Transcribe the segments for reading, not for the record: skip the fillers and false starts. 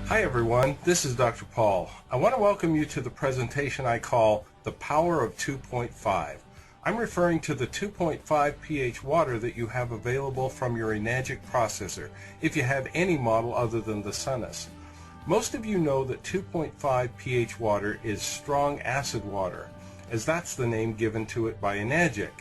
Hi everyone, this is Dr. Paul. I want to welcome you to the presentation I call The Power of 2.5. I'm referring to the 2.5 pH water that you have available from your Enagic processor, if you have any model other than the Sunus. Most of you know that 2.5 pH water is strong acid water, as that's the name given to it by Enagic.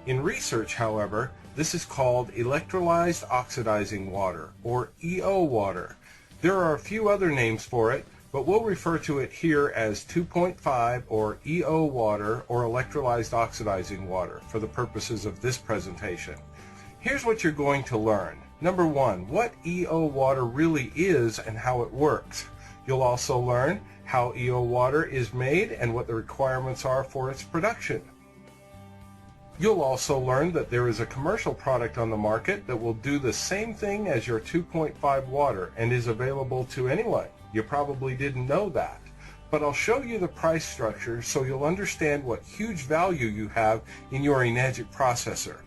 In research, however, this is called electrolyzed oxidizing water, or EO water. There are a few other names for it, but we'll refer to it here as 2.5 or EO water or electrolyzed oxidizing water for the purposes of this presentation. Here's what you're going to learn. Number one, what EO water really is and how it works. You'll also learn how EO water is made and what the requirements are for its production. You'll also learn that there is a commercial product on the market that will do the same thing as your 2.5 water and is available to anyone. You probably didn't know that. But I'll show you the price structure so you'll understand what huge value you have in your Enagic processor.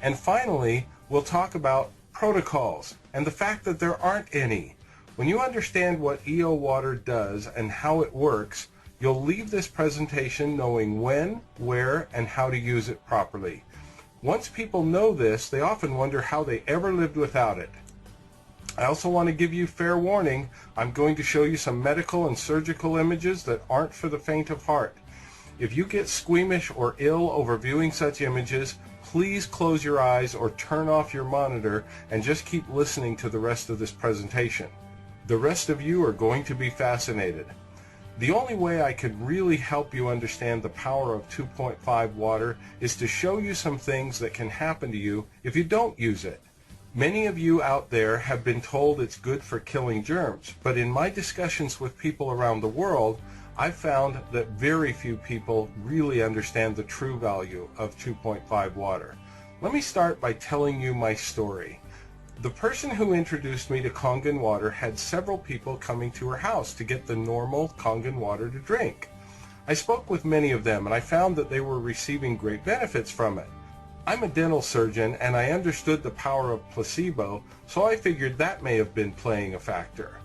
And finally, we'll talk about protocols and the fact that there aren't any. When you understand what EO water does and how it works, you'll leave this presentation knowing when, where, and how to use it properly. Once people know this, they often wonder how they ever lived without it. I also want to give you fair warning. I'm going to show you some medical and surgical images that aren't for the faint of heart. If you get squeamish or ill over viewing such images, please close your eyes or turn off your monitor and just keep listening to the rest of this presentation. The rest of you are going to be fascinated. The only way I could really help you understand the power of 2.5 water is to show you some things that can happen to you if you don't use it. Many of you out there have been told it's good for killing germs, but in my discussions with people around the world, I've found that very few people really understand the true value of 2.5 water. Let me start by telling you my story. The person who introduced me to Kangen water had several people coming to her house to get the normal Kangen water to drink. I spoke with many of them and I found that they were receiving great benefits from it. I'm a dental surgeon and I understood the power of placebo, so I figured that may have been playing a factor.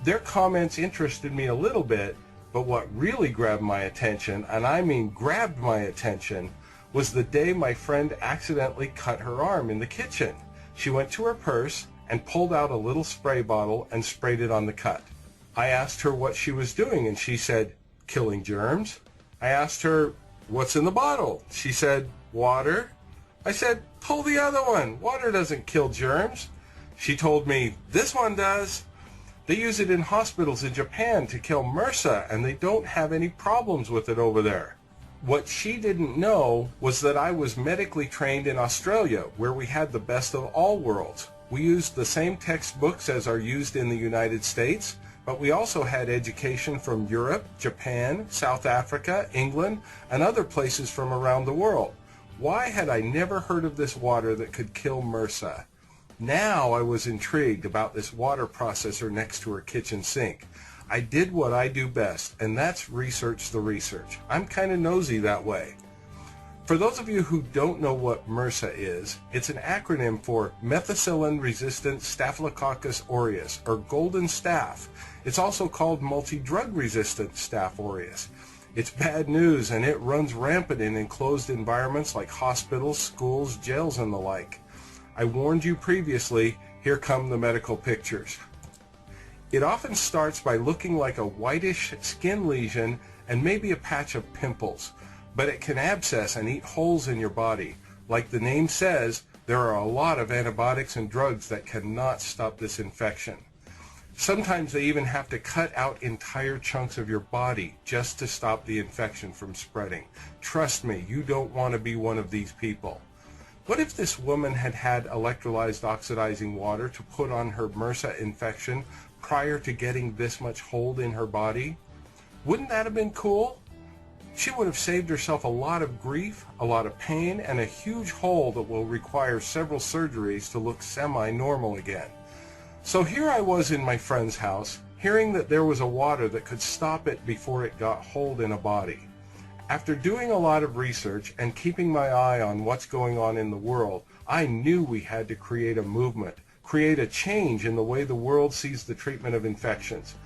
Their comments interested me a little bit, but what really grabbed my attention, and I mean grabbed my attention, was the day my friend accidentally cut her arm in the kitchen. She went to her purse and pulled out a little spray bottle and sprayed it on the cut. I asked her what she was doing and she said, killing germs. I asked her, what's in the bottle? She said, water. I said, pull the other one. Water doesn't kill germs. She told me, this one does. They use it in hospitals in Japan to kill MRSA and they don't have any problems with it over there. What she didn't know was that I was medically trained in Australia, where we had the best of all worlds. We used the same textbooks as are used in the United States, but we also had education from Europe, Japan, South Africa, England, and other places from around the world. Why had I never heard of this water that could kill MRSA? Now I was intrigued about this water processor next to her kitchen sink. I did what I do best, and that's research the research. I'm kind of nosy that way. For those of you who don't know what MRSA is, it's an acronym for methicillin-resistant Staphylococcus aureus, or golden staph. It's also called multi-drug-resistant Staph aureus. It's bad news, and it runs rampant in enclosed environments like hospitals, schools, jails, and the like. I warned you previously, here come the medical pictures. It often starts by looking like a whitish skin lesion and maybe a patch of pimples, but it can abscess and eat holes in your body. Like the name says, there are a lot of antibiotics and drugs that cannot stop this infection. Sometimes they even have to cut out entire chunks of your body just to stop the infection from spreading. Trust me, you don't want to be one of these people. What if this woman had had electrolyzed oxidizing water to put on her MRSA infection prior to getting this much hold in her body? Wouldn't that have been cool? She would have saved herself a lot of grief, a lot of pain, and a huge hole that will require several surgeries to look semi-normal again. So here I was in my friend's house, hearing that there was a water that could stop it before it got hold in a body. After doing a lot of research and keeping my eye on what's going on in the world, I knew we had to create a movement create a change in the way the world sees the treatment of infections.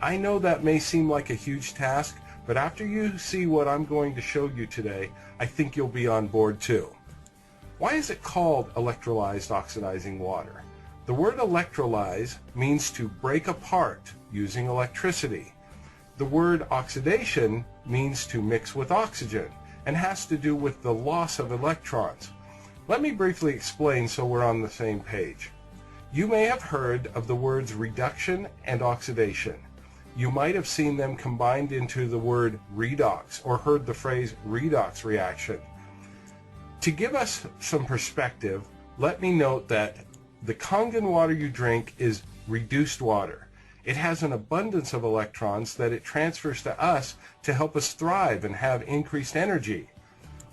I know that may seem like a huge task, but after you see what I'm going to show you today, I think you'll be on board too. Why is it called electrolyzed oxidizing water? The word electrolyze means to break apart using electricity. The word oxidation means to mix with oxygen and has to do with the loss of electrons. Let me briefly explain so we're on the same page. You may have heard of the words reduction and oxidation. You might have seen them combined into the word redox or heard the phrase redox reaction. To give us some perspective, let me note that the Kangen water you drink is reduced water. It has an abundance of electrons that it transfers to us to help us thrive and have increased energy.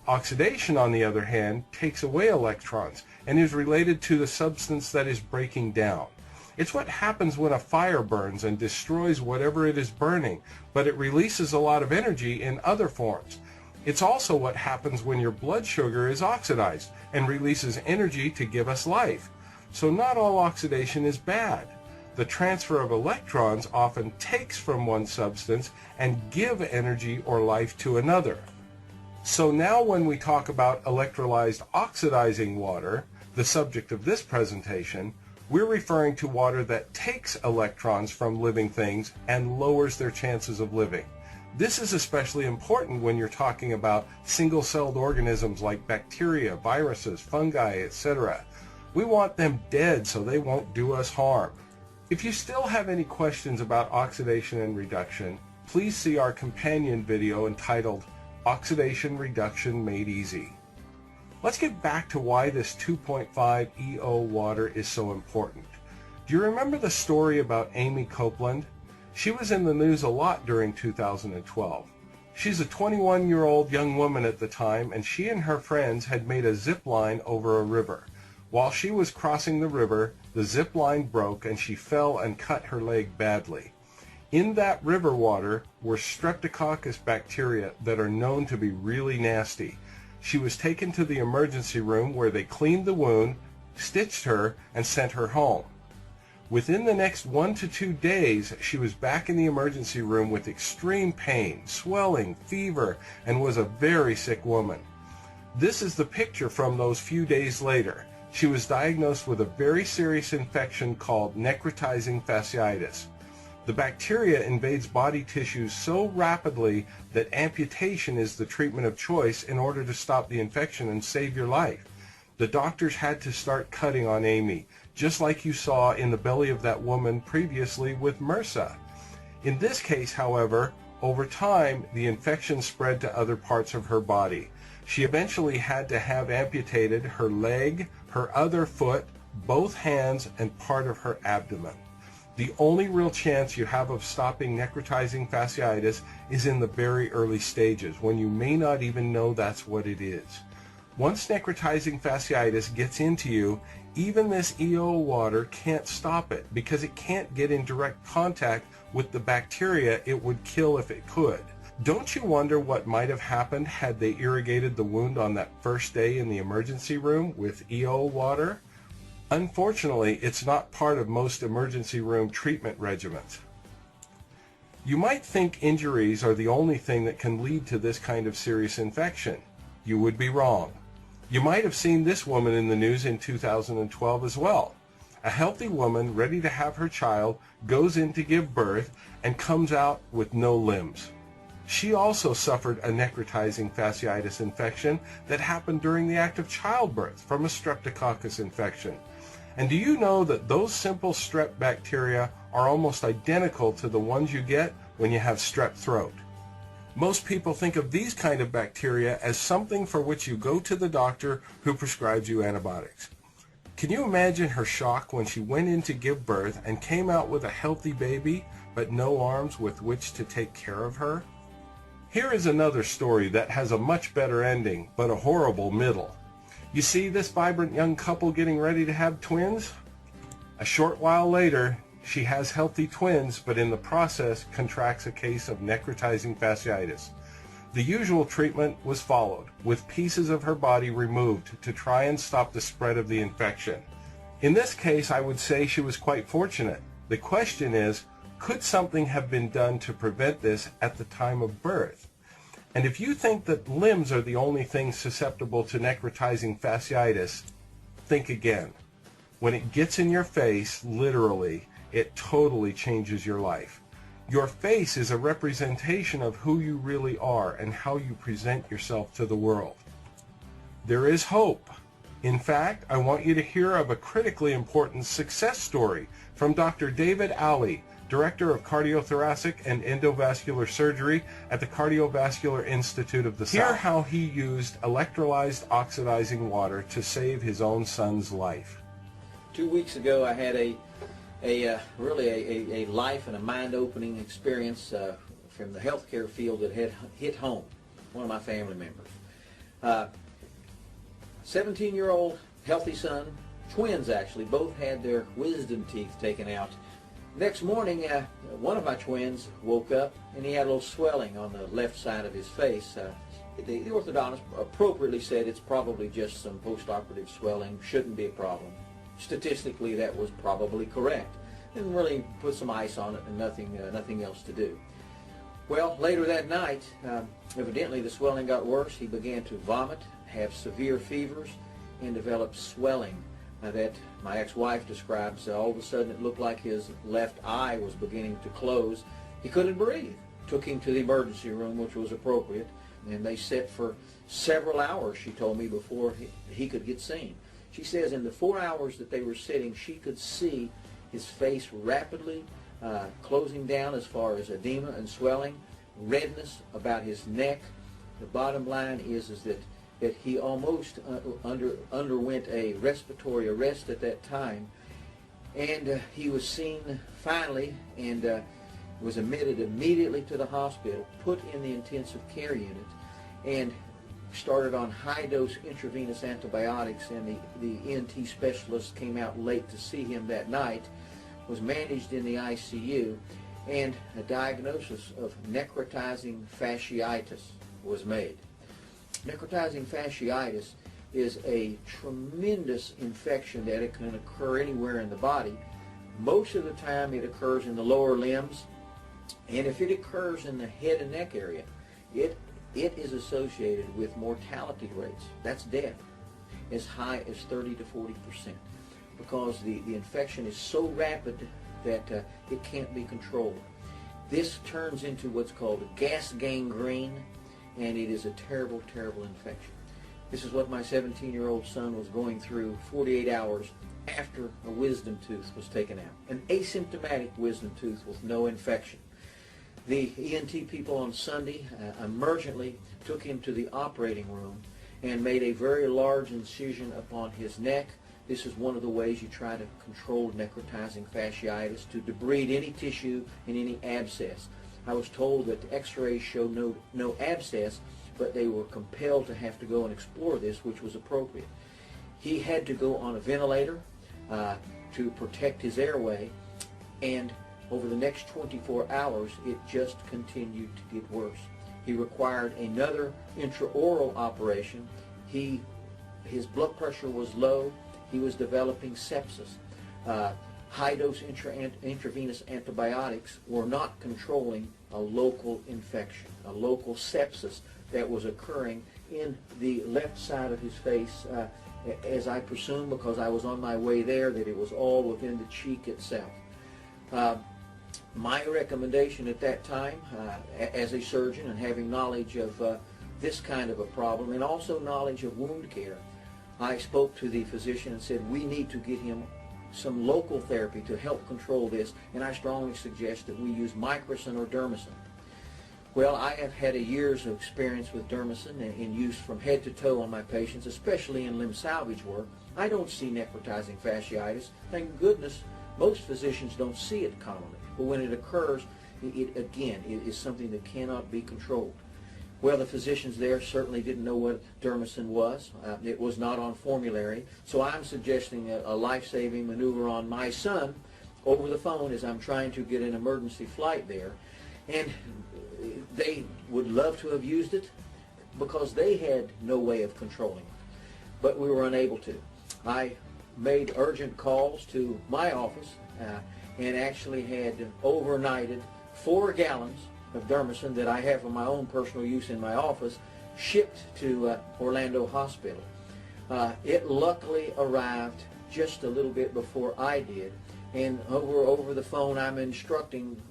Oxidation, on the other hand, takes away electrons and is related to the substance that is breaking down. It's what happens when a fire burns and destroys whatever it is burning, but it releases a lot of energy in other forms. It's also what happens when your blood sugar is oxidized and releases energy to give us life. So not all oxidation is bad. The transfer of electrons often takes from one substance and give energy or life to another. So now when we talk about electrolyzed oxidizing water, the subject of this presentation, we're referring to water that takes electrons from living things and lowers their chances of living. This is especially important when you're talking about single-celled organisms like bacteria, viruses, fungi, etc. We want them dead so they won't do us harm. If you still have any questions about oxidation and reduction, please see our companion video entitled Oxidation Reduction Made Easy. Let's get back to why this 2.5 EO water is so important. Do you remember the story about Amy Copeland? She was in the news a lot during 2012. She's a 21-year-old young woman at the time, and she and her friends had made a zip line over a river. While she was crossing the river, the zip line broke and she fell and cut her leg badly. In that river water were Streptococcus bacteria that are known to be really nasty. She was taken to the emergency room where they cleaned the wound, stitched her, and sent her home. Within the next 1 to 2 days, she was back in the emergency room with extreme pain, swelling, fever, and was a very sick woman. This is the picture from those few days later. She was diagnosed with a very serious infection called necrotizing fasciitis. The bacteria invades body tissues so rapidly that amputation is the treatment of choice in order to stop the infection and save your life. The doctors had to start cutting on Amy, just like you saw in the belly of that woman previously with MRSA. In this case, however, over time, the infection spread to other parts of her body. She eventually had to have amputated her leg, her other foot, both hands, and part of her abdomen. The only real chance you have of stopping necrotizing fasciitis is in the very early stages, when you may not even know that's what it is. Once necrotizing fasciitis gets into you, even this EO water can't stop it because it can't get in direct contact with the bacteria it would kill if it could. Don't you wonder what might have happened had they irrigated the wound on that first day in the emergency room with EO water? Unfortunately, it's not part of most emergency room treatment regimens. You might think injuries are the only thing that can lead to this kind of serious infection. You would be wrong. You might have seen this woman in the news in 2012 as well. A healthy woman ready to have her child goes in to give birth and comes out with no limbs. She also suffered a necrotizing fasciitis infection that happened during the act of childbirth from a Streptococcus infection. And do you know that those simple strep bacteria are almost identical to the ones you get when you have strep throat? Most people think of these kind of bacteria as something for which you go to the doctor who prescribes you antibiotics. Can you imagine her shock when she went in to give birth and came out with a healthy baby but no arms with which to take care of her? Here is another story that has a much better ending but a horrible middle. You see this vibrant young couple getting ready to have twins? A short while later, she has healthy twins, but in the process contracts a case of necrotizing fasciitis. The usual treatment was followed, with pieces of her body removed to try and stop the spread of the infection. In this case, I would say she was quite fortunate. The question is, could something have been done to prevent this at the time of birth? And if you think that limbs are the only things susceptible to necrotizing fasciitis, think again. When it gets in your face, literally, it totally changes your life. Your face is a representation of who you really are and how you present yourself to the world. There is hope. In fact, I want you to hear of a critically important success story from Dr. David Alley, Director of Cardiothoracic and Endovascular Surgery at the Cardiovascular Institute of the South. Hear how he used electrolyzed oxidizing water to save his own son's life. 2 weeks ago, I had really a life and a mind-opening experience from the healthcare field that had hit home. One of my family members. 17-year-old healthy son, twins actually, both had their wisdom teeth taken out. Next morning, one of my twins woke up and he had a little swelling on the left side of his face. The orthodontist appropriately said it's probably just some post-operative swelling, shouldn't be a problem. Statistically, that was probably correct. And really put some ice on it and nothing else to do. Well, later that night, evidently the swelling got worse. He began to vomit, have severe fevers, and develop swelling that my ex-wife describes. All of a sudden it looked like his left eye was beginning to close. He couldn't breathe. Took him to the emergency room, which was appropriate, and they sat for several hours, she told me, before he could get seen. She says in the 4 hours that they were sitting, she could see his face rapidly closing down as far as edema and swelling, redness about his neck. The bottom line is that he almost underwent a respiratory arrest at that time, and he was seen finally and was admitted immediately to the hospital, put in the intensive care unit, and started on high-dose intravenous antibiotics, and the ENT specialist came out late to see him that night, was managed in the ICU, and a diagnosis of necrotizing fasciitis was made. Necrotizing fasciitis is a tremendous infection that it can occur anywhere in the body. Most of the time it occurs in the lower limbs, and if it occurs in the head and neck area, it is associated with mortality rates, that's death, as high as 30 to 40%, because the infection is so rapid that it can't be controlled. This turns into what's called gas gangrene, and it is a terrible, terrible infection. This is what my 17-year-old son was going through 48 hours after a wisdom tooth was taken out. An asymptomatic wisdom tooth with no infection. The ENT people on Sunday emergently took him to the operating room and made a very large incision upon his neck. This is one of the ways you try to control necrotizing fasciitis, to debride any tissue and any abscess. I was told that the x-rays showed no abscess, but they were compelled to have to go and explore this, which was appropriate. He had to go on a ventilator to protect his airway, and over the next 24 hours, it just continued to get worse. He required another intraoral operation. His blood pressure was low. He was developing sepsis. High-dose intravenous antibiotics were not controlling a local infection, a local sepsis that was occurring in the left side of his face, as I presume, because I was on my way there, that it was all within the cheek itself. My recommendation at that time, as a surgeon and having knowledge of this kind of a problem, and also knowledge of wound care, I spoke to the physician and said, we need to get him some local therapy to help control this, and I strongly suggest that we use microcin or dermacin. Well, I have had a year's of experience with dermacin in use from head to toe on my patients, especially in limb salvage work. I don't see necrotizing fasciitis. Thank goodness most physicians don't see it commonly. But when it occurs, it is something that cannot be controlled. Well, the physicians there certainly didn't know what dermacin was. It was not on formulary. So I'm suggesting a life-saving maneuver on my son over the phone as I'm trying to get an emergency flight there. And they would love to have used it because they had no way of controlling it. But we were unable to. I made urgent calls to my office and actually had overnighted 4 gallons of Dermacin that I have for my own personal use in my office, shipped to Orlando Hospital. It luckily arrived just a little bit before I did, and over the phone I'm instructing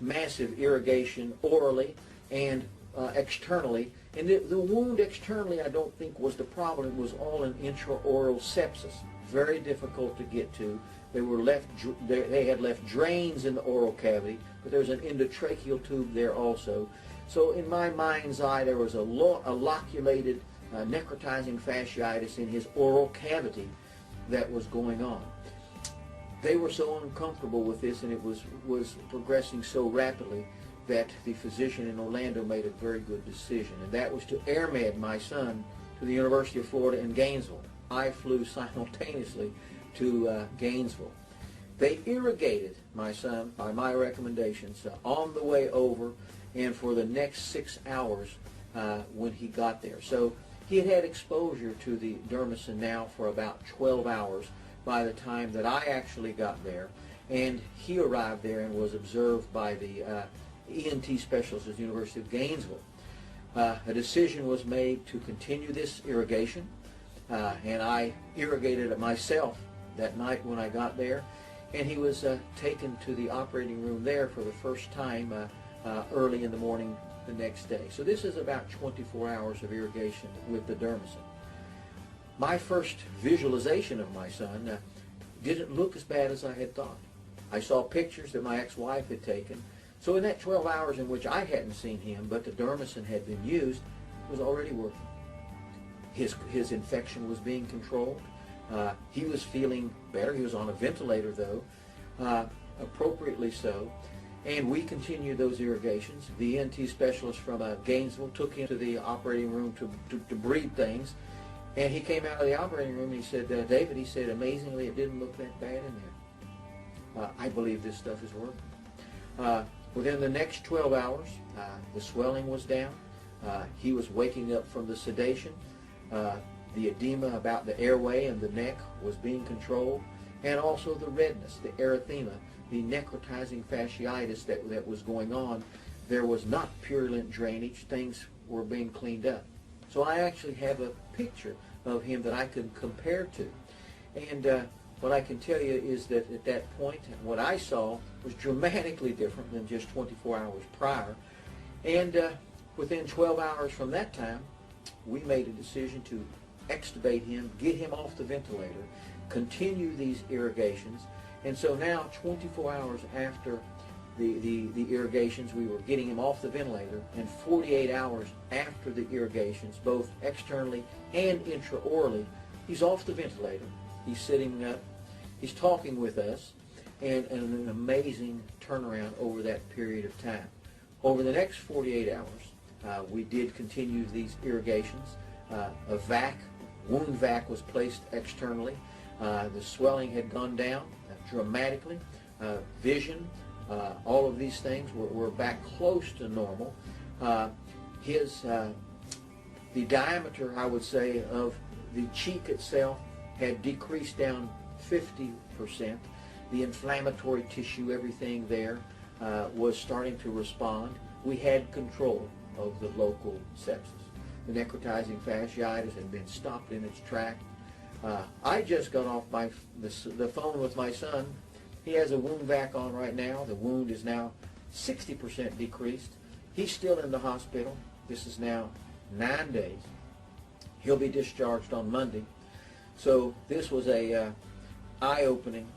massive irrigation orally and externally. And the wound externally I don't think was the problem. It was all an intraoral sepsis, very difficult to get to. They had left drains in the oral cavity, but there's an endotracheal tube there also. So in my mind's eye, there was a loculated necrotizing fasciitis in his oral cavity that was going on. They were so uncomfortable with this, and it was progressing so rapidly, that the physician in Orlando made a very good decision, and that was to airmed my son to the University of Florida in Gainesville. I flew simultaneously to Gainesville. They irrigated my son by my recommendations on the way over and for the next 6 hours when he got there. So he had exposure to the Dermacin now for about 12 hours by the time that I actually got there, and he arrived there and was observed by the ENT specialist at the University of Gainesville. A decision was made to continue this irrigation, and I irrigated it myself that night when I got there, and he was taken to the operating room there for the first time early in the morning the next day. So this is about 24 hours of irrigation with the Dermacin. My first visualization of my son didn't look as bad as I had thought. I saw pictures that my ex-wife had taken. So in that 12 hours in which I hadn't seen him, but the Dermacin had been used, it was already working. His infection was being controlled. He was feeling better. He was on a ventilator, though, appropriately so. And we continued those irrigations. The ENT specialist from Gainesville took him to the operating room to breathe things. And he came out of the operating room and he said, David, he said, amazingly, it didn't look that bad in there. I believe this stuff is working. Within the next 12 hours, the swelling was down. He was waking up from the sedation. The edema about the airway and the neck was being controlled, and also the redness, the erythema, the necrotizing fasciitis that was going on. There was not purulent drainage. Things were being cleaned up. So I actually have a picture of him that I could compare to. And what I can tell you is that at that point, what I saw was dramatically different than just 24 hours prior. And within 12 hours from that time, we made a decision to extubate him, get him off the ventilator, continue these irrigations. And so now, 24 hours after the irrigations, we were getting him off the ventilator, and 48 hours after the irrigations, both externally and intraorally, he's off the ventilator. He's sitting up, he's talking with us, and an amazing turnaround over that period of time. Over the next 48 hours, we did continue these irrigations. A wound vac was placed externally. The swelling had gone down dramatically. Vision, all of these things were back close to normal. The diameter, I would say, of the cheek itself had decreased down 50%. The inflammatory tissue, everything there, was starting to respond. We had control of the local sepsis. The necrotizing fasciitis had been stopped in its track. I just got off the phone with my son. He has a wound vac on right now. The wound is now 60% decreased. He's still in the hospital. This is now 9 days. He'll be discharged on Monday. So this was a eye-opening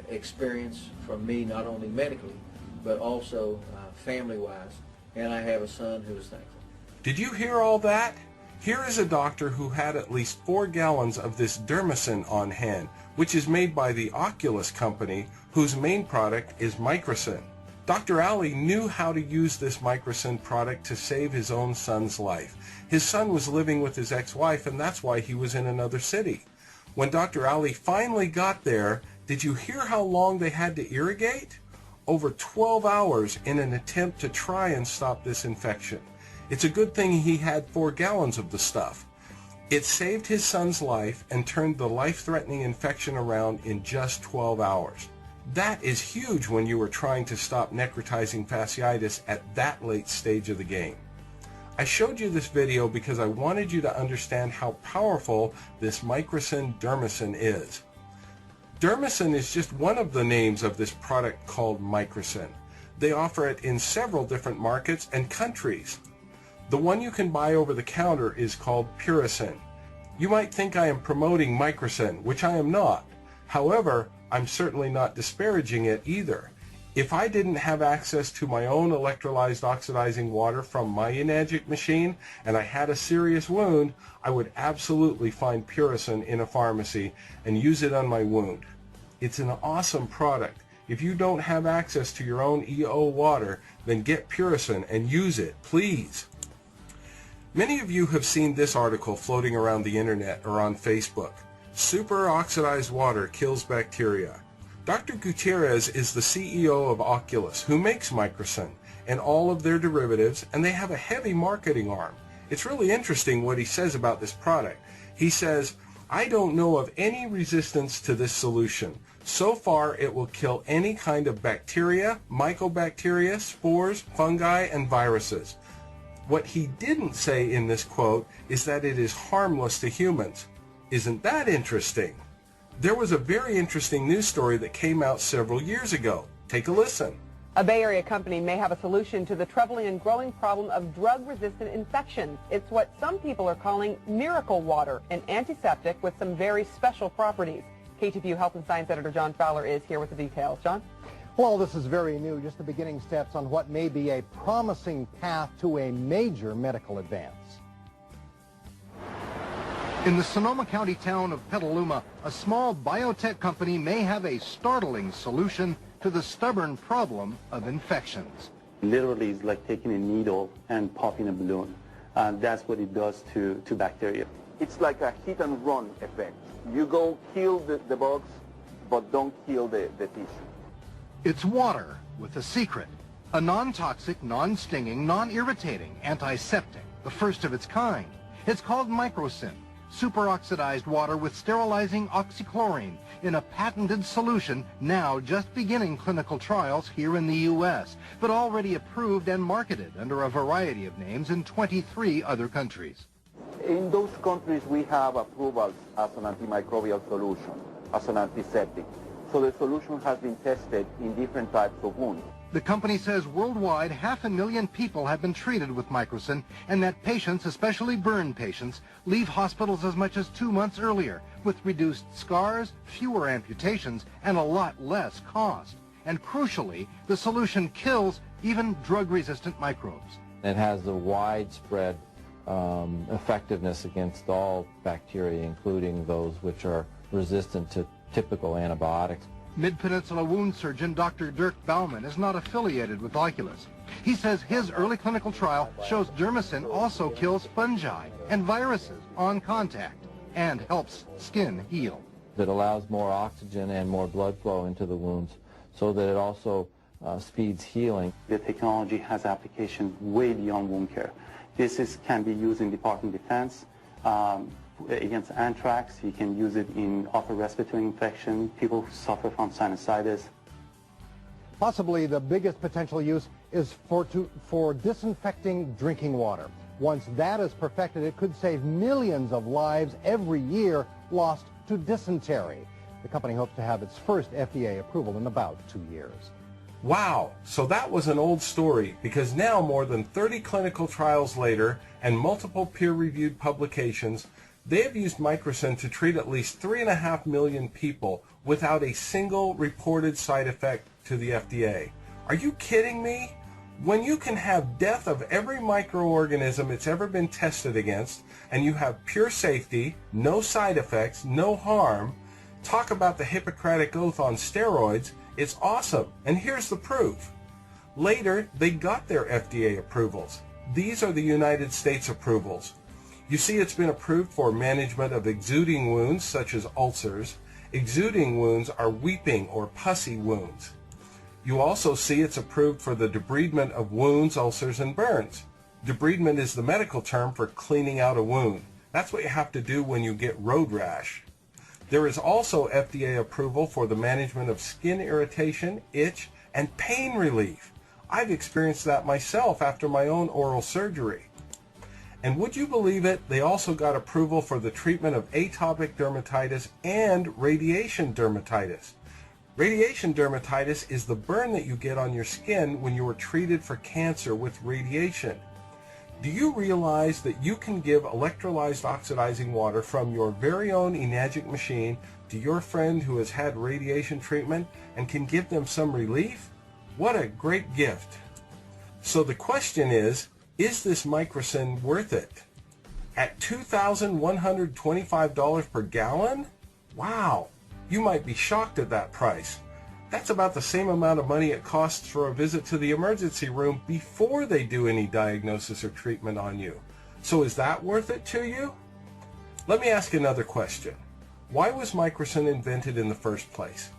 experience for me, not only medically, but also family-wise. And I have a son who is thankful. Did you hear all that? Here is a doctor who had at least 4 gallons of this Dermacin on hand, which is made by the Oculus company, whose main product is Microcin. Dr. Ali knew how to use this Microcin product to save his own son's life. His son was living with his ex-wife, and that's why he was in another city. When Dr. Ali finally got there, did you hear how long they had to irrigate? Over 12 hours in an attempt to try and stop this infection. It's a good thing he had 4 gallons of the stuff. It saved his son's life and turned the life-threatening infection around in just 12 hours. That is huge when you are trying to stop necrotizing fasciitis at that late stage of the game. I showed you this video because I wanted you to understand how powerful this microcin dermicin is. Dermicin is just one of the names of this product called microcin. They offer it in several different markets and countries. The one you can buy over the counter is called Puricin. You might think I am promoting microcin, which I am not. However, I'm certainly not disparaging it either. If I didn't have access to my own electrolyzed oxidizing water from my Enagic machine and I had a serious wound, I would absolutely find Puricin in a pharmacy and use it on my wound. It's an awesome product. If you don't have access to your own EO water, then get Puricin and use it, please. Many of you have seen this article floating around the internet or on Facebook. Superoxidized water kills bacteria. Dr. Gutierrez is the CEO of Oculus, who makes microcin and all of their derivatives, and they have a heavy marketing arm. It's really interesting what he says about this product. He says, "I don't know of any resistance to this solution. So far, it will kill any kind of bacteria, mycobacteria, spores, fungi, and viruses." What he didn't say in this quote is that it is harmless to humans. Isn't that interesting? There was a very interesting news story that came out several years ago. Take a listen. A Bay Area company may have a solution to the troubling and growing problem of drug-resistant infections. It's what some people are calling miracle water, an antiseptic with some very special properties. KTVU Health and Science Editor John Fowler is here with the details. John? Well, this is very new, just the beginning steps on what may be a promising path to a major medical advance. In the Sonoma County town of Petaluma, a small biotech company may have a startling solution to the stubborn problem of infections. Literally, it's like taking a needle and popping a balloon. That's what it does to bacteria. It's like a hit and run effect. You go kill the bugs, but don't kill the tissue. It's water with a secret. A non-toxic, non-stinging, non-irritating antiseptic, the first of its kind. It's called microcin, superoxidized water with sterilizing oxychlorine in a patented solution now just beginning clinical trials here in the U.S., but already approved and marketed under a variety of names in 23 other countries. In those countries, we have approvals as an antimicrobial solution, as an antiseptic. So the solution has been tested in different types of wounds. The company says worldwide 500,000 people have been treated with microcin, and that patients, especially burn patients, leave hospitals as much as 2 months earlier with reduced scars, fewer amputations, and a lot less cost. And crucially, the solution kills even drug-resistant microbes. It has a widespread effectiveness against all bacteria, including those which are resistant to typical antibiotics. Mid-Peninsula wound surgeon Dr. Dirk Baumann is not affiliated with Oculus. He says his early clinical trial shows dermicin also kills fungi and viruses on contact and helps skin heal. It allows more oxygen and more blood flow into the wounds so that it also speeds healing. The technology has application way beyond wound care. This can be used in Department of Defense, against anthrax. You can use it in upper respiratory infection, people who suffer from sinusitis. Possibly the biggest potential use is for disinfecting drinking water. Once that is perfected, it could save millions of lives every year lost to dysentery. The company hopes to have its first FDA approval in about 2 years. Wow, so that was an old story, because now more than 30 clinical trials later and multiple peer-reviewed publications, they have used microcin to treat at least 3.5 million people without a single reported side effect to the FDA. Are you kidding me? When you can have death of every microorganism it's ever been tested against, and you have pure safety, no side effects, no harm, talk about the Hippocratic Oath on steroids, it's awesome. And here's the proof. Later, they got their FDA approvals. These are the United States approvals. You see, it's been approved for management of exuding wounds, such as ulcers. Exuding wounds are weeping or pussy wounds. You also see it's approved for the debridement of wounds, ulcers, and burns. Debridement is the medical term for cleaning out a wound. That's what you have to do when you get road rash. There is also FDA approval for the management of skin irritation, itch, and pain relief. I've experienced that myself after my own oral surgery. And would you believe it, they also got approval for the treatment of atopic dermatitis and radiation dermatitis. Radiation dermatitis is the burn that you get on your skin when you are treated for cancer with radiation. Do you realize that you can give electrolyzed oxidizing water from your very own Enagic machine to your friend who has had radiation treatment and can give them some relief? What a great gift. So the question is this microcin worth it? At $2,125 per gallon? Wow, you might be shocked at that price. That's about the same amount of money it costs for a visit to the emergency room before they do any diagnosis or treatment on you. So is that worth it to you? Let me ask another question. Why was microcin invented in the first place?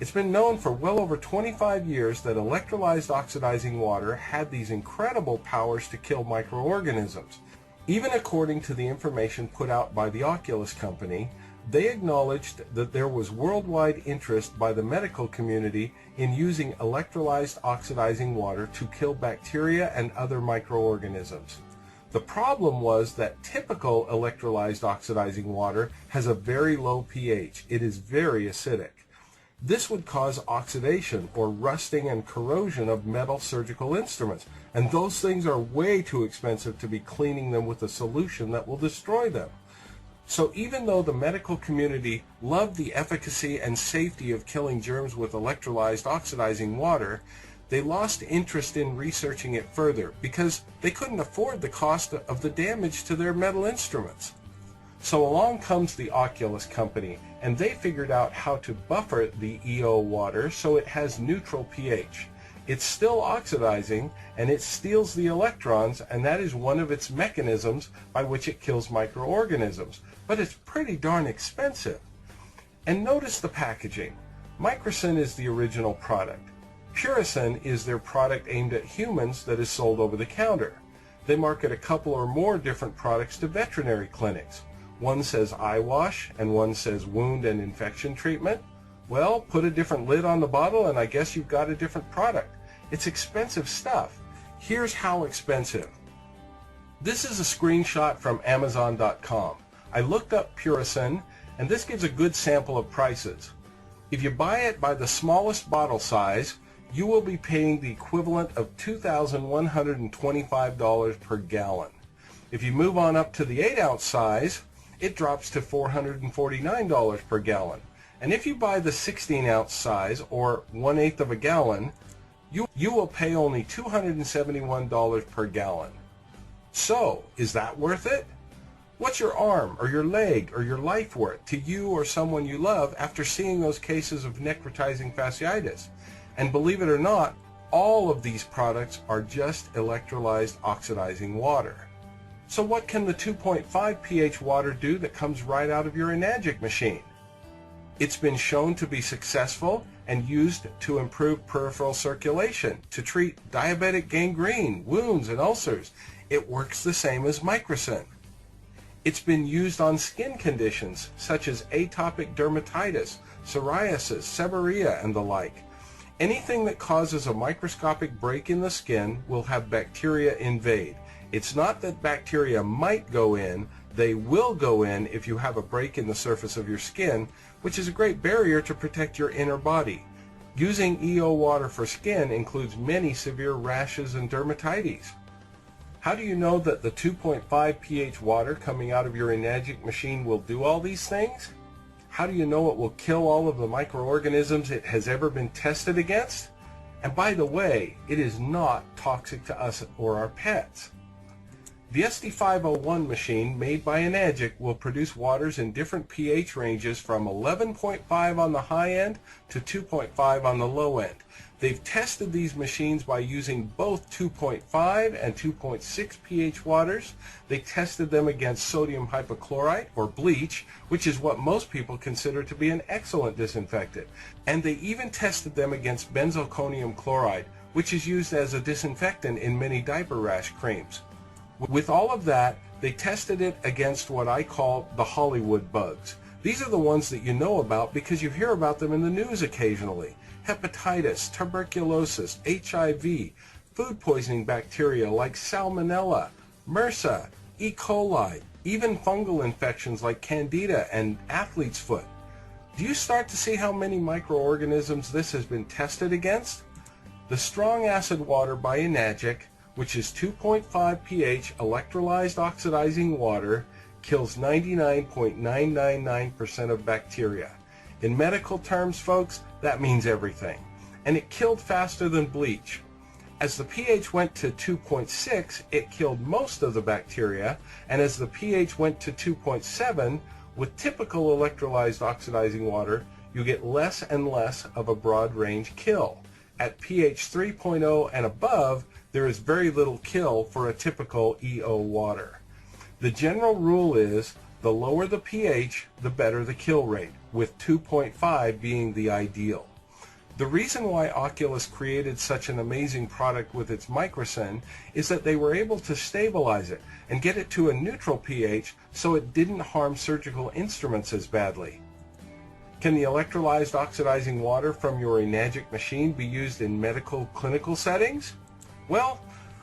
It's been known for well over 25 years that electrolyzed oxidizing water had these incredible powers to kill microorganisms. Even according to the information put out by the Oculus company, they acknowledged that there was worldwide interest by the medical community in using electrolyzed oxidizing water to kill bacteria and other microorganisms. The problem was that typical electrolyzed oxidizing water has a very low pH. It is very acidic. This would cause oxidation or rusting and corrosion of metal surgical instruments, and those things are way too expensive to be cleaning them with a solution that will destroy them. So even though the medical community loved the efficacy and safety of killing germs with electrolyzed oxidizing water, they lost interest in researching it further because they couldn't afford the cost of the damage to their metal instruments. So along comes the Oculus company, and they figured out how to buffer the EO water so it has neutral pH. It's still oxidizing, and it steals the electrons, and that is one of its mechanisms by which it kills microorganisms. But it's pretty darn expensive. And notice the packaging. Microcin is the original product. Puricin is their product aimed at humans that is sold over the counter. They market a couple or more different products to veterinary clinics. One says eye wash, and one says wound and infection treatment. Well, put a different lid on the bottle and I guess you've got a different product. It's expensive stuff. Here's how expensive. This is a screenshot from Amazon.com. I looked up Puricin, and this gives a good sample of prices. If you buy it by the smallest bottle size, you will be paying the equivalent of $2,125 per gallon. If you move on up to the 8-ounce size, it drops to $449 per gallon. And if you buy the 16-ounce size, or 1/8 of a gallon, you will pay only $271 per gallon. So, is that worth it? What's your arm, or your leg, or your life worth to you or someone you love after seeing those cases of necrotizing fasciitis? And believe it or not, all of these products are just electrolyzed oxidizing water. So what can the 2.5 pH water do that comes right out of your Enagic machine? It's been shown to be successful and used to improve peripheral circulation, to treat diabetic gangrene, wounds, and ulcers. It works the same as microcin. It's been used on skin conditions such as atopic dermatitis, psoriasis, seborrhea, and the like. Anything that causes a microscopic break in the skin will have bacteria invade. It's not that bacteria might go in, they will go in if you have a break in the surface of your skin, which is a great barrier to protect your inner body. Using EO water for skin includes many severe rashes and dermatitis. How do you know that the 2.5 pH water coming out of your Enagic machine will do all these things? How do you know it will kill all of the microorganisms it has ever been tested against? And by the way, it is not toxic to us or our pets. The SD501 machine made by Enagic will produce waters in different pH ranges from 11.5 on the high end to 2.5 on the low end. They've tested these machines by using both 2.5 and 2.6 pH waters. They tested them against sodium hypochlorite, or bleach, which is what most people consider to be an excellent disinfectant. And they even tested them against benzalkonium chloride, which is used as a disinfectant in many diaper rash creams. With all of that, They tested it against what I call the Hollywood bugs. These are the ones that you know about because you hear about them in the news occasionally. Hepatitis, tuberculosis, HIV, food poisoning bacteria like Salmonella, MRSA, E. coli, even fungal infections like Candida and athlete's foot. Do you start to see how many microorganisms this has been tested against? The strong acid water by Enagic, which is 2.5 pH electrolyzed oxidizing water, kills 99.999% of bacteria. In medical terms, folks, that means everything. And it killed faster than bleach. As the pH went to 2.6, it killed most of the bacteria, and as the pH went to 2.7, with typical electrolyzed oxidizing water, you get less and less of a broad range kill. At pH 3.0 and above, there is very little kill for a typical EO water. The general rule is the lower the pH, the better the kill rate, with 2.5 being the ideal. The reason why Oculus created such an amazing product with its microcin is that they were able to stabilize it and get it to a neutral pH so it didn't harm surgical instruments as badly. Can the electrolyzed oxidizing water from your Enagic machine be used in medical clinical settings? Well,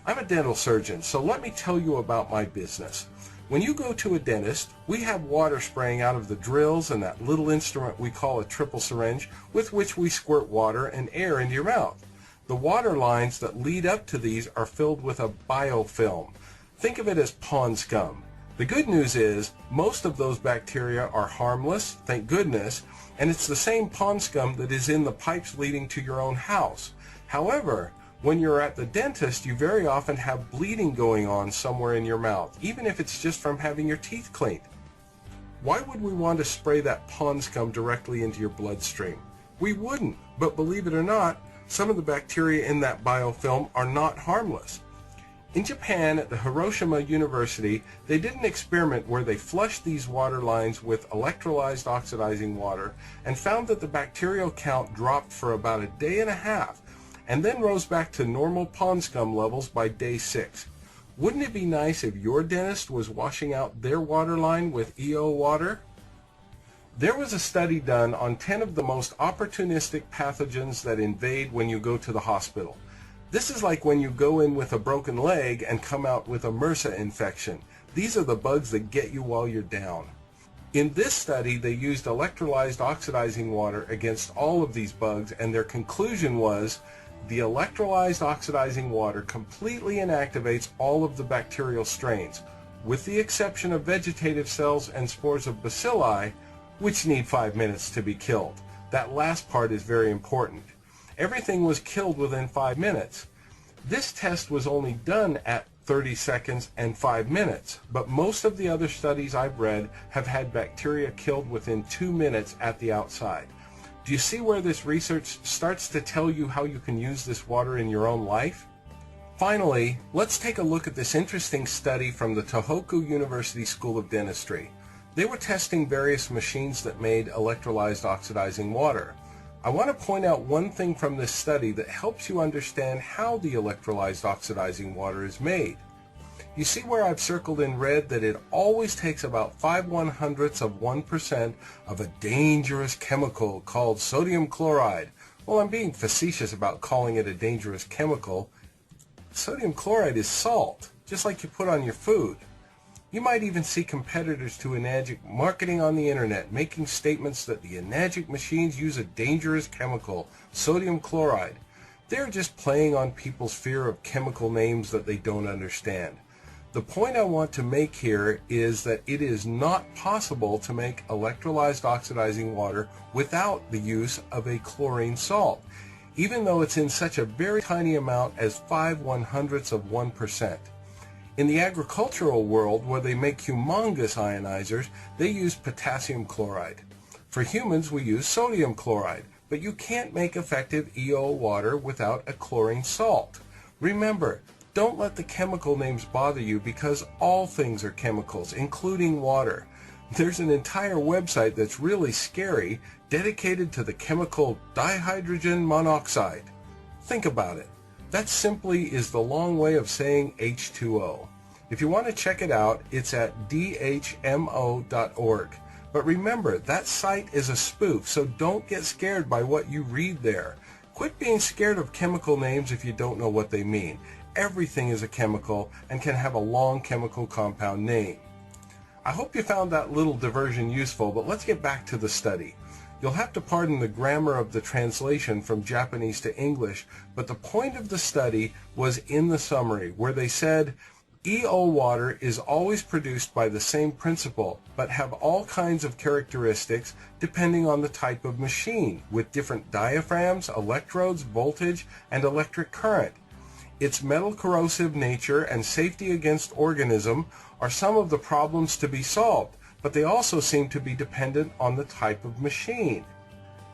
I'm a dental surgeon, so let me tell you about my business. When you go to a dentist, we have water spraying out of the drills and that little instrument we call a triple syringe with which we squirt water and air into your mouth. The water lines that lead up to these are filled with a biofilm. Think of it as pond scum. The good news is most of those bacteria are harmless, thank goodness, and it's the same pond scum that is in the pipes leading to your own house. However, when you're at the dentist, you very often have bleeding going on somewhere in your mouth, even if it's just from having your teeth cleaned. Why would we want to spray that pond scum directly into your bloodstream? We wouldn't, but believe it or not, some of the bacteria in that biofilm are not harmless. In Japan, at the Hiroshima University, they did an experiment where they flushed these water lines with electrolyzed oxidizing water and found that the bacterial count dropped for about a day and a half, and then rose back to normal pond scum levels by day 6. Wouldn't it be nice if your dentist was washing out their water line with EO water? There was a study done on 10 of the most opportunistic pathogens that invade when you go to the hospital. This is like when you go in with a broken leg and come out with a MRSA infection. These are the bugs that get you while you're down. In this study, they used electrolyzed oxidizing water against all of these bugs, and their conclusion was the electrolyzed oxidizing water completely inactivates all of the bacterial strains, with the exception of vegetative cells and spores of bacilli, which need 5 minutes to be killed. That last part is very important. Everything was killed within 5 minutes. This test was only done at 30 seconds and 5 minutes, but most of the other studies I've read have had bacteria killed within 2 minutes at the outside. Do you see where this research starts to tell you how you can use this water in your own life? Finally, let's take a look at this interesting study from the Tohoku University School of Dentistry. They were testing various machines that made electrolyzed oxidizing water. I want to point out one thing from this study that helps you understand how the electrolyzed oxidizing water is made. You see where I've circled in red that it always takes about 0.05% of a dangerous chemical called sodium chloride. Well, I'm being facetious about calling it a dangerous chemical. Sodium chloride is salt, just like you put on your food. You might even see competitors to Enagic marketing on the internet, making statements that the Enagic machines use a dangerous chemical, sodium chloride. They're just playing on people's fear of chemical names that they don't understand. The point I want to make here is that it is not possible to make electrolyzed oxidizing water without the use of a chlorine salt, even though it's in such a very tiny amount as 0.05%. In the agricultural world, where they make humongous ionizers, they use potassium chloride. For humans, we use sodium chloride, but you can't make effective EO water without a chlorine salt. Remember, don't let the chemical names bother you because all things are chemicals, including water. There's an entire website that's really scary dedicated to the chemical dihydrogen monoxide. Think about it. That simply is the long way of saying H2O. If you want to check it out, it's at dhmo.org. But remember, that site is a spoof, so don't get scared by what you read there. Quit being scared of chemical names if you don't know what they mean. Everything is a chemical and can have a long chemical compound name. I hope you found that little diversion useful, but let's get back to the study. You'll have to pardon the grammar of the translation from Japanese to English, but the point of the study was in the summary, where they said, EO water is always produced by the same principle, but have all kinds of characteristics depending on the type of machine, with different diaphragms, electrodes, voltage, and electric current. Its metal corrosive nature and safety against organism are some of the problems to be solved, but they also seem to be dependent on the type of machine.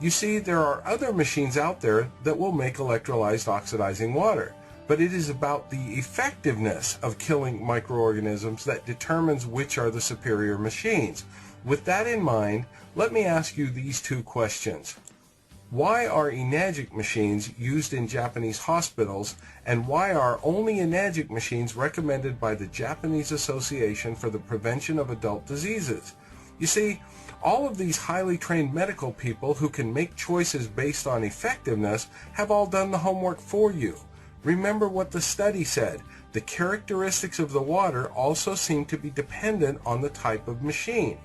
You see, there are other machines out there that will make electrolyzed oxidizing water, but it is about the effectiveness of killing microorganisms that determines which are the superior machines. With that in mind, let me ask you these two questions. Why are enagic machines used in Japanese hospitals, and why are only enagic machines recommended by the Japanese Association for the Prevention of Adult Diseases? You see, all of these highly trained medical people who can make choices based on effectiveness have all done the homework for you. Remember what the study said. The characteristics of the water also seem to be dependent on the type of machine.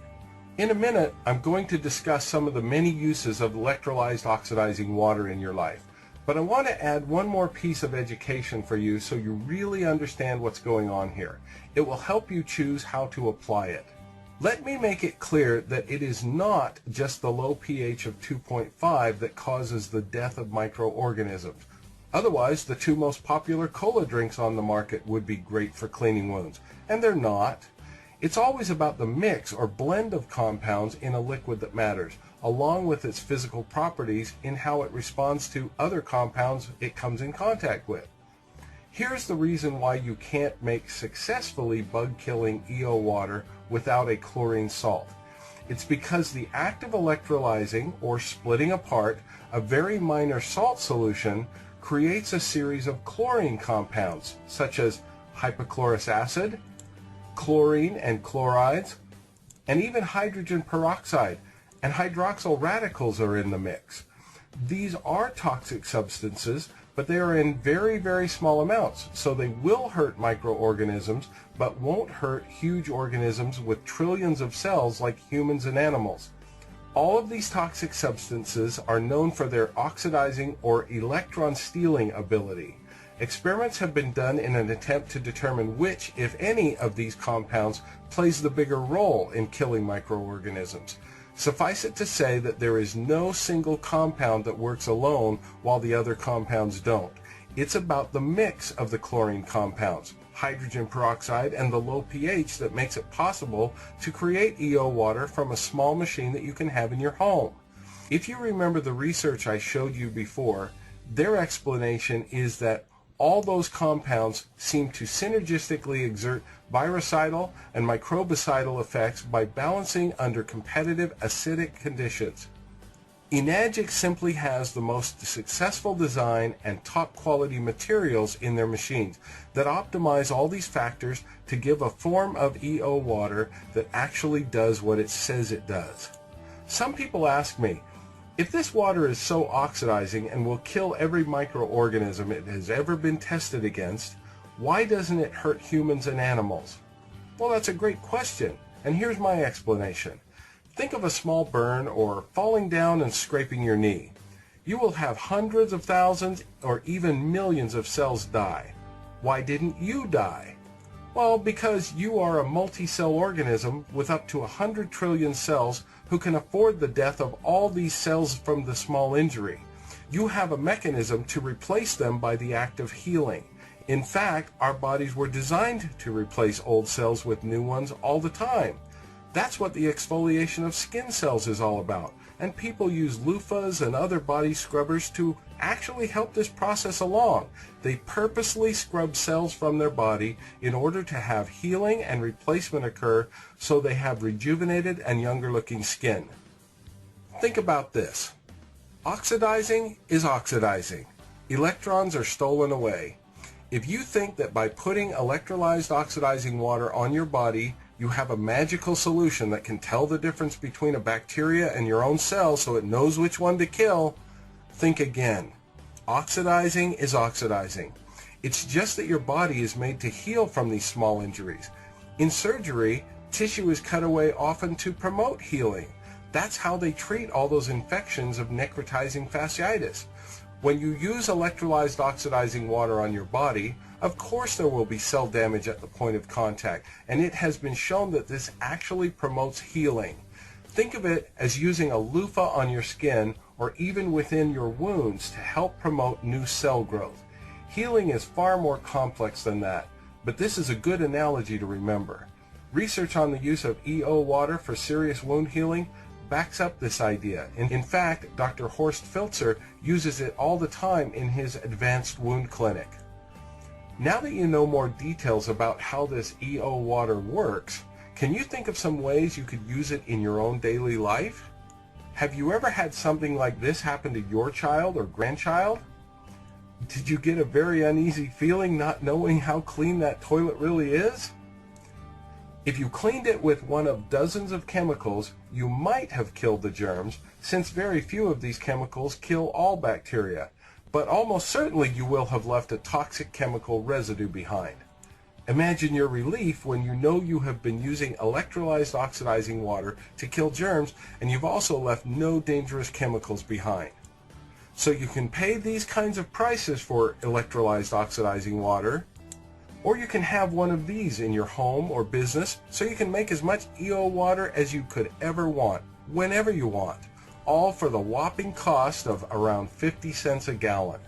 In a minute, I'm going to discuss some of the many uses of electrolyzed oxidizing water in your life. But I want to add one more piece of education for you so you really understand what's going on here. It will help you choose how to apply it. Let me make it clear that it is not just the low pH of 2.5 that causes the death of microorganisms. Otherwise, the two most popular cola drinks on the market would be great for cleaning wounds, and they're not. It's always about the mix or blend of compounds in a liquid that matters, along with its physical properties in how it responds to other compounds it comes in contact with. Here's the reason why you can't make successfully bug-killing EO water without a chlorine salt. It's because the act of electrolyzing or splitting apart a very minor salt solution creates a series of chlorine compounds, such as hypochlorous acid, chlorine and chlorides, and even hydrogen peroxide, and hydroxyl radicals are in the mix. These are toxic substances, but they are in very, very small amounts, so they will hurt microorganisms, but won't hurt huge organisms with trillions of cells like humans and animals. All of these toxic substances are known for their oxidizing or electron stealing ability. Experiments have been done in an attempt to determine which, if any, of these compounds plays the bigger role in killing microorganisms. Suffice it to say that there is no single compound that works alone while the other compounds don't. It's about the mix of the chlorine compounds, hydrogen peroxide, and the low pH that makes it possible to create EO water from a small machine that you can have in your home. If you remember the research I showed you before, their explanation is that all those compounds seem to synergistically exert virucidal and microbicidal effects by balancing under competitive acidic conditions. Enagic simply has the most successful design and top quality materials in their machines that optimize all these factors to give a form of EO water that actually does what it says it does. Some people ask me, if this water is so oxidizing and will kill every microorganism it has ever been tested against, why doesn't it hurt humans and animals? Well, that's a great question, and here's my explanation. Think of a small burn or falling down and scraping your knee. You will have hundreds of thousands or even millions of cells die. Why didn't you die? Well, because you are a multi-cell organism with up to 100 trillion cells who can afford the death of all these cells from the small injury. You have a mechanism to replace them by the act of healing. In fact, our bodies were designed to replace old cells with new ones all the time. That's what the exfoliation of skin cells is all about, and people use loofahs and other body scrubbers to actually help this process along. They purposely scrub cells from their body in order to have healing and replacement occur so they have rejuvenated and younger looking skin. Think about this. Oxidizing is oxidizing. Electrons are stolen away. If you think that by putting electrolyzed oxidizing water on your body, you have a magical solution that can tell the difference between a bacteria and your own cell so it knows which one to kill, think again. Oxidizing is oxidizing. It's just that your body is made to heal from these small injuries. In surgery, tissue is cut away often to promote healing. That's how they treat all those infections of necrotizing fasciitis. When you use electrolyzed oxidizing water on your body, of course there will be cell damage at the point of contact, and it has been shown that this actually promotes healing. Think of it as using a loofah on your skin or even within your wounds to help promote new cell growth. Healing is far more complex than that, but this is a good analogy to remember. Research on the use of EO water for serious wound healing backs up this idea. In fact, Dr. Horst Filzer uses it all the time in his advanced wound clinic. Now that you know more details about how this EO water works, can you think of some ways you could use it in your own daily life? Have you ever had something like this happen to your child or grandchild? Did you get a very uneasy feeling not knowing how clean that toilet really is? If you cleaned it with one of dozens of chemicals, you might have killed the germs, since very few of these chemicals kill all bacteria, but almost certainly you will have left a toxic chemical residue behind. Imagine your relief when you know you have been using electrolyzed oxidizing water to kill germs and you've also left no dangerous chemicals behind. So you can pay these kinds of prices for electrolyzed oxidizing water, or you can have one of these in your home or business so you can make as much EO water as you could ever want, whenever you want, all for the whopping cost of around 50 cents a gallon.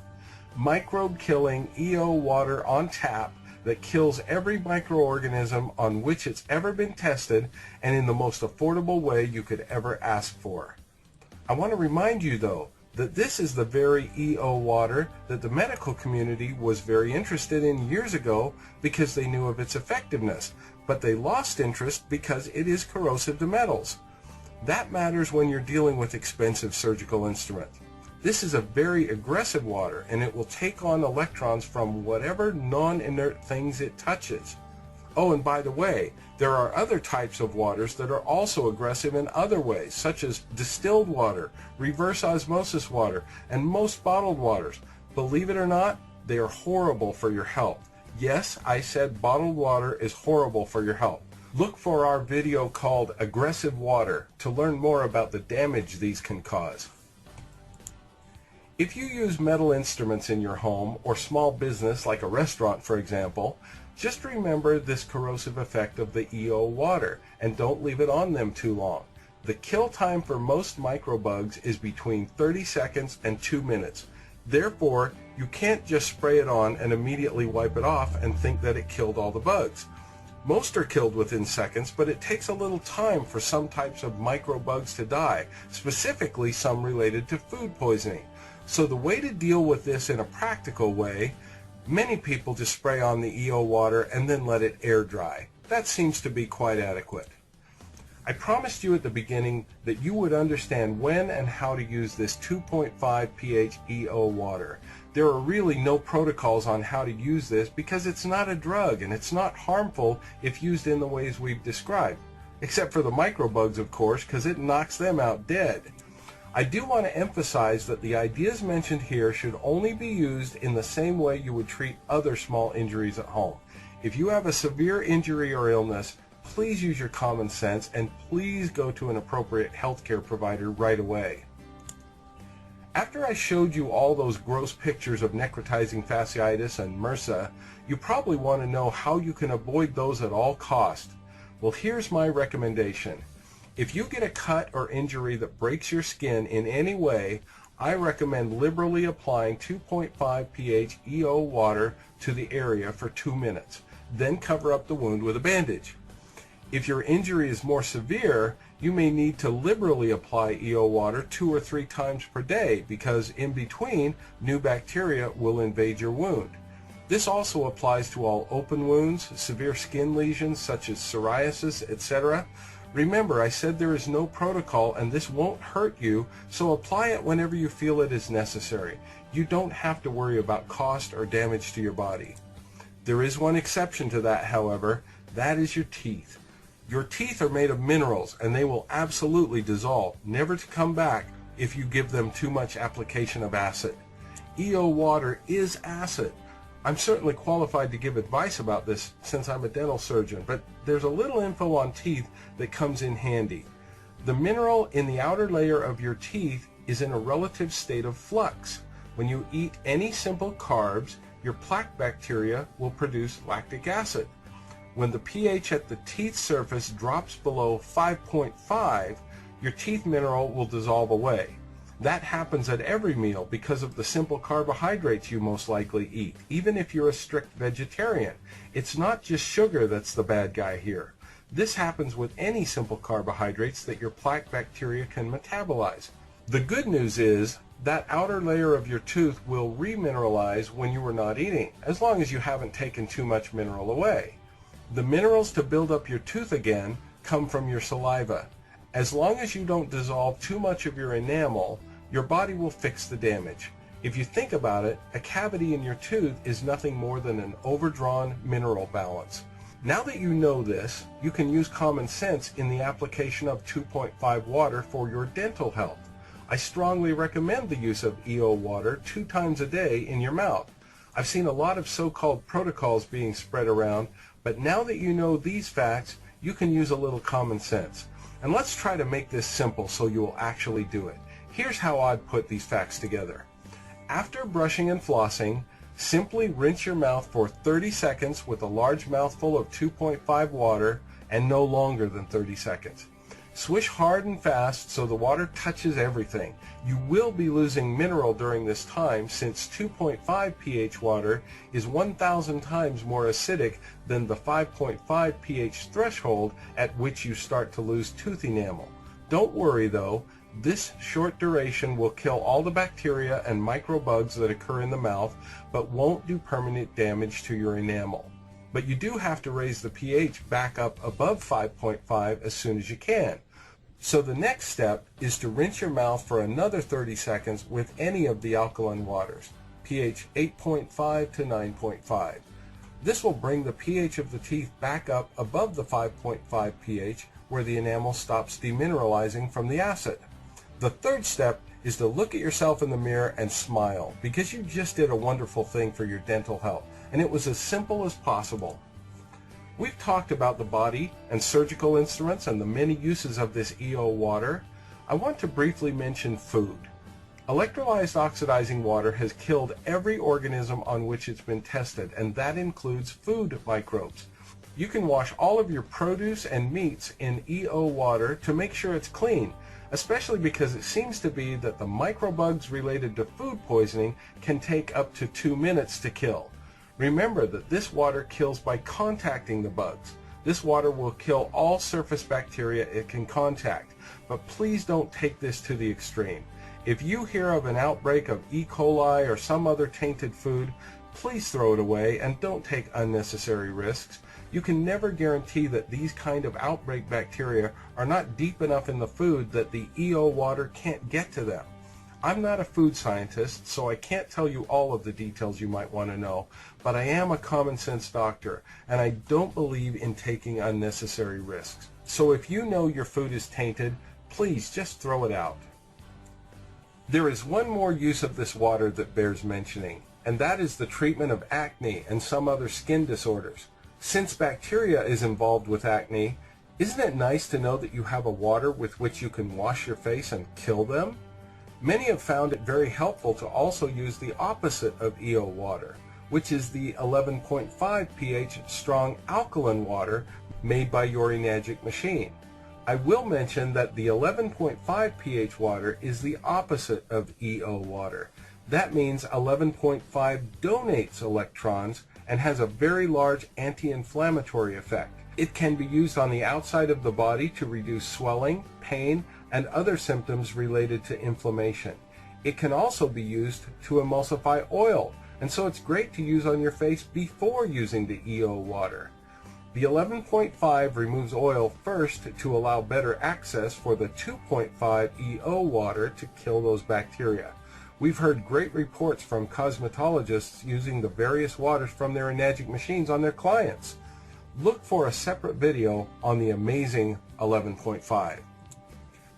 Microbe-killing EO water on tap that kills every microorganism on which it's ever been tested and in the most affordable way you could ever ask for. I want to remind you, though, that this is the very EO water that the medical community was very interested in years ago because they knew of its effectiveness, but they lost interest because it is corrosive to metals. That matters when you're dealing with expensive surgical instruments. This is a very aggressive water, and it will take on electrons from whatever non-inert things it touches. Oh, and by the way, there are other types of waters that are also aggressive in other ways, such as distilled water, reverse osmosis water, and most bottled waters. Believe it or not, they are horrible for your health. Yes, I said bottled water is horrible for your health. Look for our video called Aggressive Water to learn more about the damage these can cause. If you use metal instruments in your home or small business like a restaurant, for example, just remember this corrosive effect of the EO water and don't leave it on them too long. The kill time for most microbugs is between 30 seconds and 2 minutes. Therefore, you can't just spray it on and immediately wipe it off and think that it killed all the bugs. Most are killed within seconds, but it takes a little time for some types of microbugs to die, specifically some related to food poisoning. So the way to deal with this in a practical way, many people just spray on the EO water and then let it air dry. That seems to be quite adequate. I promised you at the beginning that you would understand when and how to use this 2.5 pH EO water. There are really no protocols on how to use this because it's not a drug and it's not harmful if used in the ways we've described. Except for the microbugs, of course, because it knocks them out dead. I do want to emphasize that the ideas mentioned here should only be used in the same way you would treat other small injuries at home. If you have a severe injury or illness, please use your common sense and please go to an appropriate healthcare provider right away. After I showed you all those gross pictures of necrotizing fasciitis and MRSA, you probably want to know how you can avoid those at all cost. Well, here's my recommendation. If you get a cut or injury that breaks your skin in any way, I recommend liberally applying 2.5 pH EO water to the area for 2 minutes. Then cover up the wound with a bandage. If your injury is more severe, you may need to liberally apply EO water 2 or 3 times per day because in between, new bacteria will invade your wound. This also applies to all open wounds, severe skin lesions such as psoriasis, etc. Remember, I said there is no protocol and this won't hurt you, so apply it whenever you feel it is necessary. You don't have to worry about cost or damage to your body. There is one exception to that, however. That is your teeth. Your teeth are made of minerals, and they will absolutely dissolve, never to come back if you give them too much application of acid. EO water is acid. I'm certainly qualified to give advice about this since I'm a dental surgeon, but there's a little info on teeth that comes in handy. The mineral in the outer layer of your teeth is in a relative state of flux. When you eat any simple carbs, your plaque bacteria will produce lactic acid. When the pH at the teeth surface drops below 5.5, your teeth mineral will dissolve away. That happens at every meal because of the simple carbohydrates you most likely eat, even if you're a strict vegetarian. It's not just sugar that's the bad guy here. This happens with any simple carbohydrates that your plaque bacteria can metabolize. The good news is that outer layer of your tooth will remineralize when you are not eating, as long as you haven't taken too much mineral away. The minerals to build up your tooth again come from your saliva. As long as you don't dissolve too much of your enamel, your body will fix the damage. If you think about it, a cavity in your tooth is nothing more than an overdrawn mineral balance. Now that you know this, you can use common sense in the application of 2.5 water for your dental health. I strongly recommend the use of EO water 2 times a day in your mouth. I've seen a lot of so-called protocols being spread around, but now that you know these facts, you can use a little common sense. And let's try to make this simple so you will actually do it. Here's how I'd put these facts together. After brushing and flossing, simply rinse your mouth for 30 seconds with a large mouthful of 2.5 water and no longer than 30 seconds. Swish hard and fast so the water touches everything. You will be losing mineral during this time since 2.5 pH water is 1,000 times more acidic than the 5.5 pH threshold at which you start to lose tooth enamel. Don't worry though, this short duration will kill all the bacteria and microbugs that occur in the mouth, but won't do permanent damage to your enamel. But you do have to raise the pH back up above 5.5 as soon as you can. So the next step is to rinse your mouth for another 30 seconds with any of the alkaline waters, pH 8.5 to 9.5. This will bring the pH of the teeth back up above the 5.5 pH where the enamel stops demineralizing from the acid. The third step is to look at yourself in the mirror and smile because you just did a wonderful thing for your dental health, and it was as simple as possible. We've talked about the body and surgical instruments and the many uses of this EO water. I want to briefly mention food. Electrolyzed oxidizing water has killed every organism on which it's been tested, and that includes food microbes. You can wash all of your produce and meats in EO water to make sure it's clean, especially because it seems to be that the microbugs related to food poisoning can take up to 2 minutes to kill. Remember that this water kills by contacting the bugs. This water will kill all surface bacteria it can contact, but please don't take this to the extreme. If you hear of an outbreak of E. coli or some other tainted food, please throw it away and don't take unnecessary risks. You can never guarantee that these kind of outbreak bacteria are not deep enough in the food that the EO water can't get to them. I'm not a food scientist, so I can't tell you all of the details you might want to know, but I am a common sense doctor, and I don't believe in taking unnecessary risks. So if you know your food is tainted, please just throw it out. There is one more use of this water that bears mentioning, and that is the treatment of acne and some other skin disorders. Since bacteria is involved with acne, isn't it nice to know that you have a water with which you can wash your face and kill them? Many have found it very helpful to also use the opposite of EO water, which is the 11.5 pH strong alkaline water made by your Enagic machine. I will mention that the 11.5 pH water is the opposite of EO water. That means 11.5 donates electrons and has a very large anti-inflammatory effect. It can be used on the outside of the body to reduce swelling, pain, and other symptoms related to inflammation. It can also be used to emulsify oil, and so it's great to use on your face before using the EO water. The 11.5 removes oil first to allow better access for the 2.5 EO water to kill those bacteria. We've heard great reports from cosmetologists using the various waters from their Enagic machines on their clients. Look for a separate video on the amazing 11.5.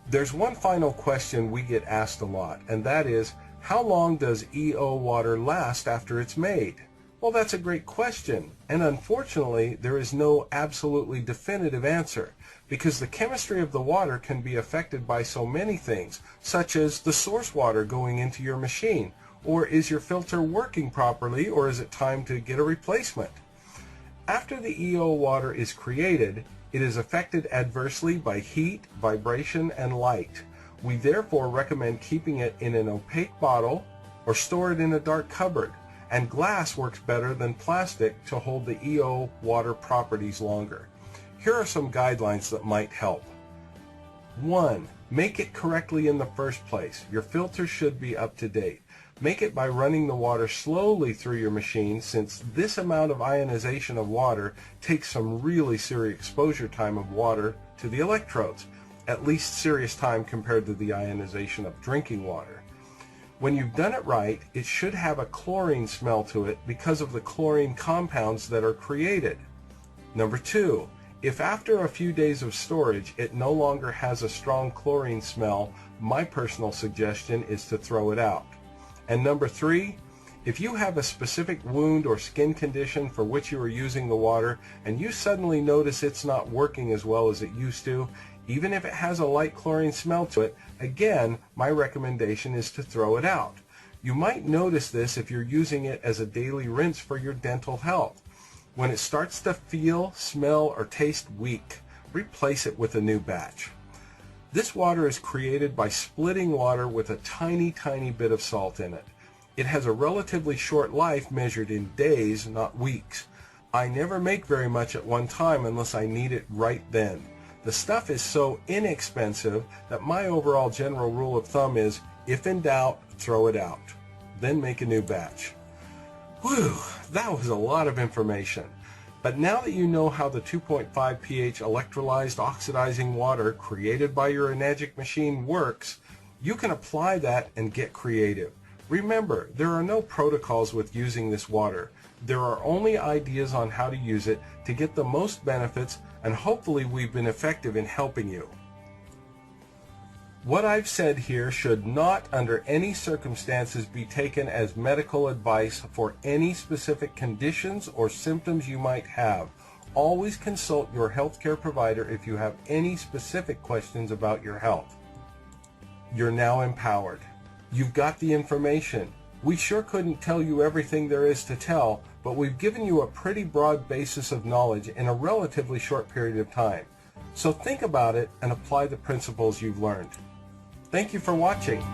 There's one final question we get asked a lot, and that is, how long does EO water last after it's made? Well, that's a great question, and unfortunately there is no absolutely definitive answer, because the chemistry of the water can be affected by so many things, such as the source water going into your machine, or is your filter working properly, or is it time to get a replacement? After the EO water is created, it is affected adversely by heat, vibration, and light. We therefore recommend keeping it in an opaque bottle or store it in a dark cupboard, and glass works better than plastic to hold the EO water properties longer. Here are some guidelines that might help. 1. Make it correctly in the first place. Your filter should be up to date. Make it by running the water slowly through your machine, since this amount of ionization of water takes some really serious exposure time of water to the electrodes, at least serious time compared to the ionization of drinking water. When you've done it right, it should have a chlorine smell to it because of the chlorine compounds that are created. Number 2, if after a few days of storage it no longer has a strong chlorine smell, my personal suggestion is to throw it out. And number 3, if you have a specific wound or skin condition for which you are using the water and you suddenly notice it's not working as well as it used to, even if it has a light chlorine smell to it, again, my recommendation is to throw it out. You might notice this if you're using it as a daily rinse for your dental health. When it starts to feel, smell, or taste weak, replace it with a new batch. This water is created by splitting water with a tiny bit of salt in it. It has a relatively short life measured in days, not weeks. I never make very much at one time unless I need it right then. The stuff is so inexpensive that my overall general rule of thumb is, if in doubt, throw it out. Then make a new batch. Whew, that was a lot of information. But now that you know how the 2.5 pH electrolyzed oxidizing water created by your Enagic machine works, you can apply that and get creative. Remember, there are no protocols with using this water. There are only ideas on how to use it to get the most benefits, and hopefully we've been effective in helping you. What I've said here should not under any circumstances be taken as medical advice for any specific conditions or symptoms you might have. Always consult your healthcare provider if you have any specific questions about your health. You're now empowered. You've got the information. We sure couldn't tell you everything there is to tell, but we've given you a pretty broad basis of knowledge in a relatively short period of time. So think about it and apply the principles you've learned. Thank you for watching.